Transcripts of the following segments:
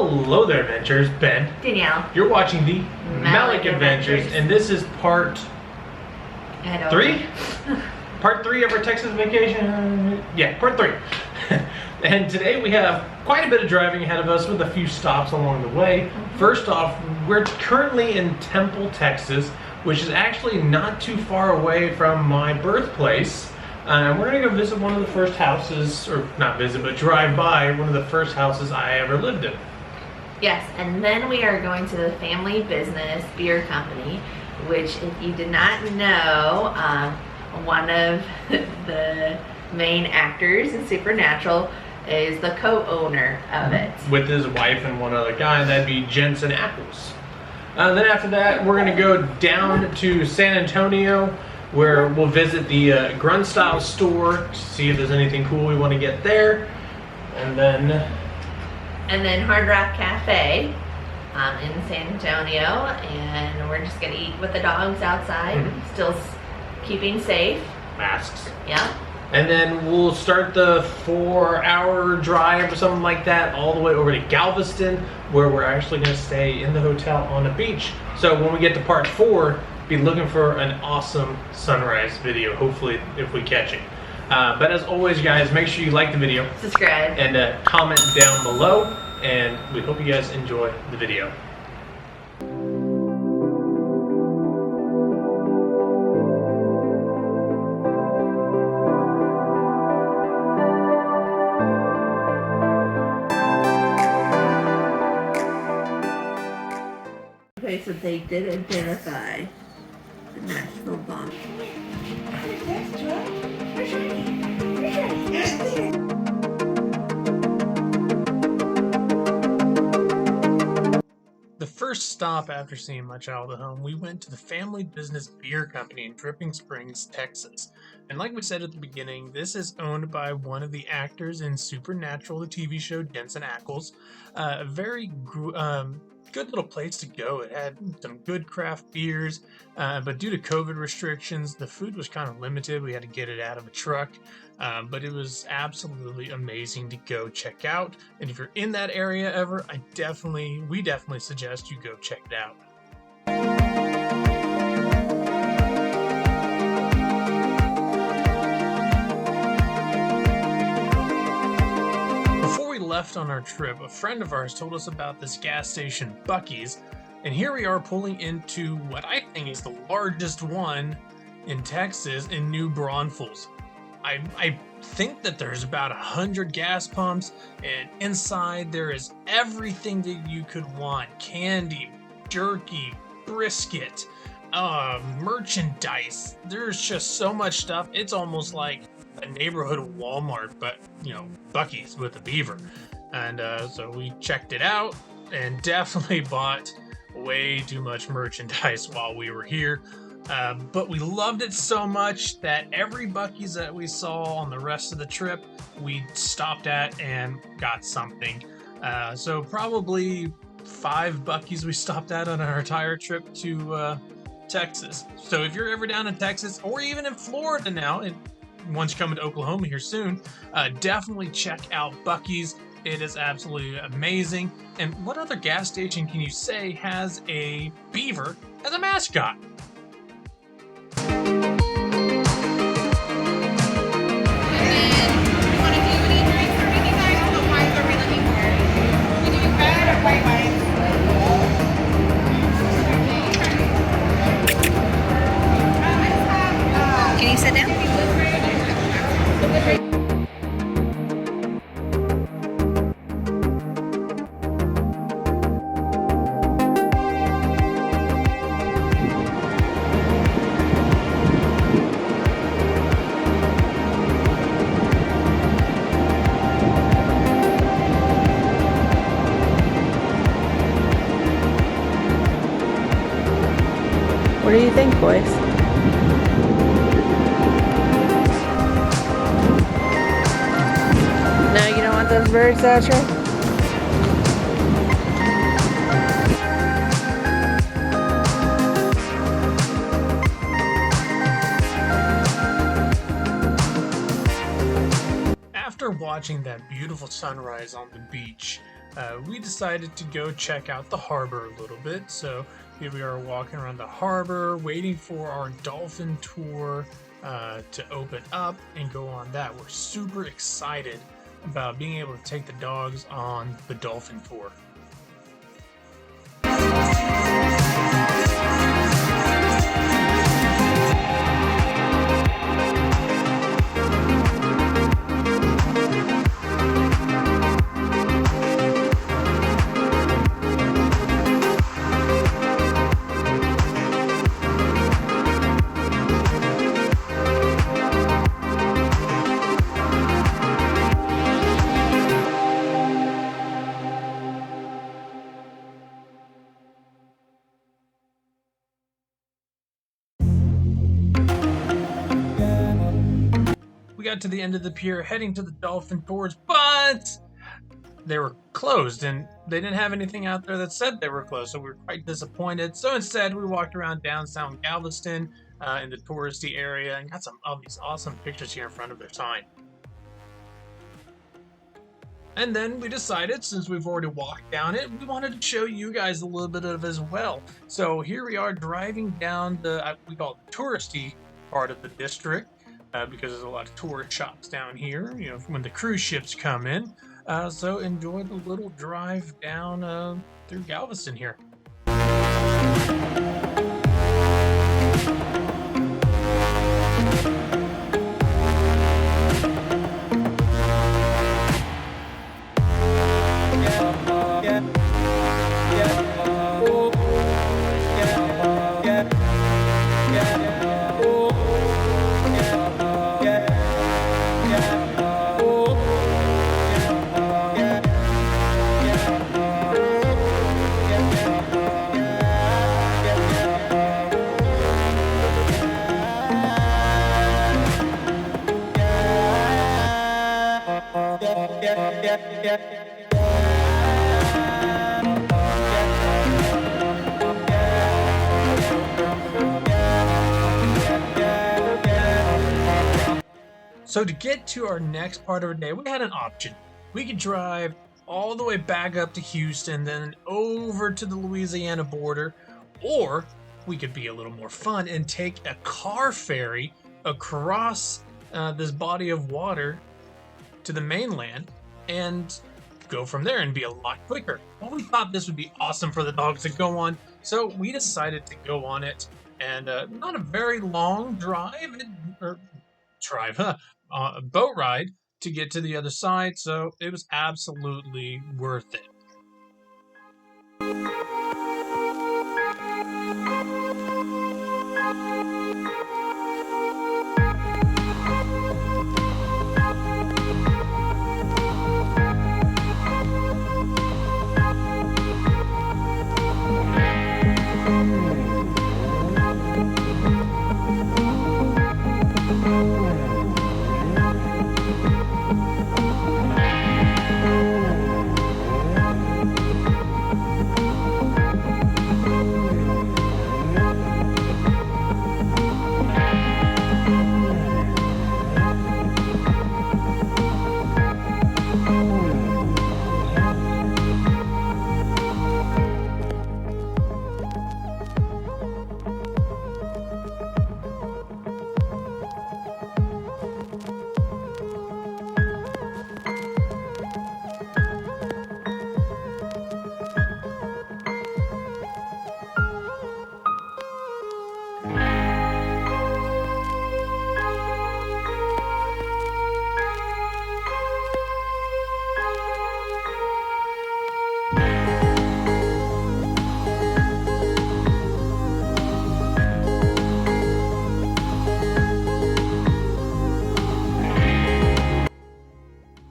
Hello there, adventurers. Ben. Danielle. You're watching the Melick Adventures, and this is part 3? Part 3 of our Texas vacation. Yeah, part 3. And today we have quite a bit of driving ahead of us with a few stops along the way. First off, we're currently in Temple, Texas, which is actually not too far away from my birthplace. We're gonna go visit one of the first houses, or not visit, but drive by one of the first houses I ever lived in. Yes, and then we are going to the Family Business Beer Company, which, if you did not know, one of the main actors in Supernatural is the co-owner of it. With his wife and one other guy, and that'd be Jensen Ackles. Then after that, we're gonna go down to San Antonio, where we'll visit the Grunt Style store to see if there's anything cool we want to get there. And then Hard Rock Cafe in San Antonio, and we're just gonna eat with the dogs outside, still keeping safe. Masks. Yeah. And then we'll start the 4-hour drive or something like that all the way over to Galveston, where we're actually going to stay in the hotel on the beach. So when we get to part 4, be looking for an awesome sunrise video, hopefully, if we catch it. But as always, guys, make sure you like the video, subscribe, and comment down below, and we hope you guys enjoy the video. Okay, so they did identify the Nashville bomb. The first stop after seeing my childhood home, we went to the Family Business Beer Company in Dripping Springs, Texas. And like we said at the beginning, this is owned by one of the actors in Supernatural, the TV show, Jensen Ackles. A very good little place to go. It had some good craft beers, but due to COVID restrictions, the food was kind of limited. We had to get it out of a truck, but it was absolutely amazing to go check out. And if you're in that area ever, we definitely suggest you go check it out. Left on our trip, a friend of ours told us about this gas station, Buc-ee's, and here we are pulling into what I think is the largest one in Texas in New Braunfels. I think that there's about 100 gas pumps, and inside there is everything that you could want: candy, jerky, brisket, merchandise. There's just so much stuff. It's almost like a neighborhood Walmart, but Buc-ee's with a beaver. And so we checked it out and definitely bought way too much merchandise while we were here. But we loved it so much that every Buc-ee's that we saw on the rest of the trip, we stopped at and got something. So probably 5 Buc-ee's we stopped at on our entire trip to Texas. So if you're ever down in Texas, or even in Florida now, and once you come to Oklahoma here soon, definitely check out Buc-ee's. It is absolutely amazing. And what other gas station can you say has a beaver as a mascot? Can you sit down? What do you think, boys? No, you don't want those birds, Sasha? After watching that beautiful sunrise on the beach, we decided to go check out the harbor a little bit. So here we are walking around the harbor, waiting for our dolphin tour to open up and go on that. We're super excited about being able to take the dogs on the dolphin tour. We got to the end of the pier, heading to the dolphin tours, but they were closed and they didn't have anything out there that said they were closed, so we were quite disappointed. So instead, we walked around downtown Galveston in the touristy area and got some of these awesome pictures here in front of their sign. And then we decided, since we've already walked down it, we wanted to show you guys a little bit of it as well. So here we are driving down the, we call it the touristy part of the district. Because there's a lot of tourist shops down here, you know, when the cruise ships come in. So enjoy the little drive down through Galveston here. So to get to our next part of our day, we had an option. We could drive all the way back up to Houston, then over to the Louisiana border, or we could be a little more fun and take a car ferry across this body of water to the mainland and go from there and be a lot quicker. Well, we thought this would be awesome for the dogs to go on, so we decided to go on it. And not a very long boat ride to get to the other side, so it was absolutely worth it.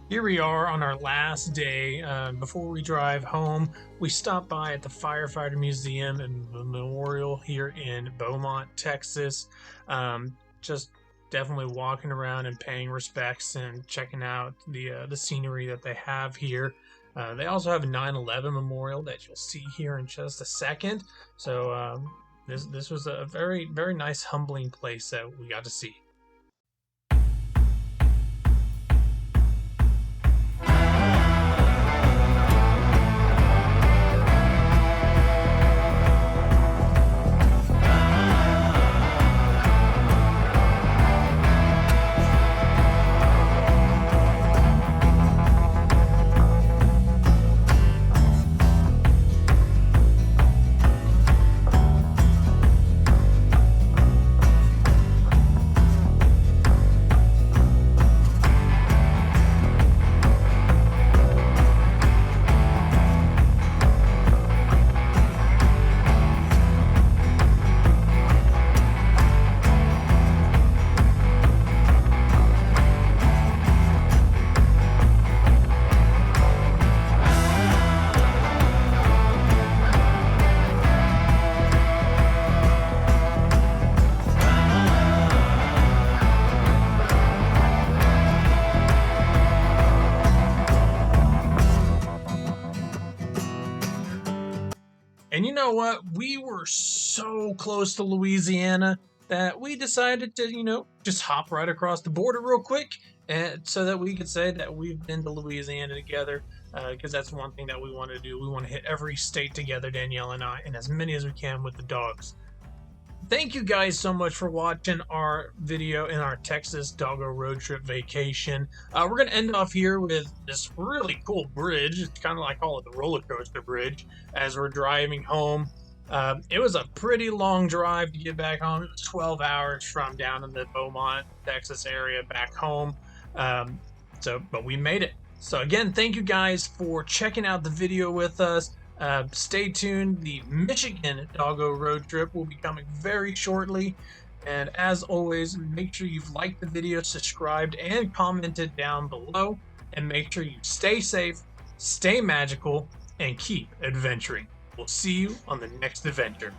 Here we are on our last day. Before we drive home, we stopped by at the Firefighter Museum and the Memorial here in Beaumont, Texas. Just definitely walking around and paying respects and checking out the scenery that they have here. They also have a 9/11 memorial that you'll see here in just a second. So this was a very, very nice, humbling place that we got to see. And you know what? We were so close to Louisiana that we decided to, just hop right across the border real quick, and so that we could say that we've been to Louisiana together. Because that's one thing that we want to do. We want to hit every state together, Danielle and I, and as many as we can with the dogs. Thank you guys so much for watching our video in our Texas Doggo road trip vacation. We're going to end off here with this really cool bridge. It's kind of like, I call it the roller coaster bridge, as we're driving home. It was a pretty long drive to get back home. It was 12 hours from down in the Beaumont, Texas area back home. But we made it. So again, thank you guys for checking out the video with us. Stay tuned. The Michigan Doggo road trip will be coming very shortly. And as always, make sure you've liked the video, subscribed, and commented down below. And make sure you stay safe, stay magical, and keep adventuring. We'll see you on the next adventure.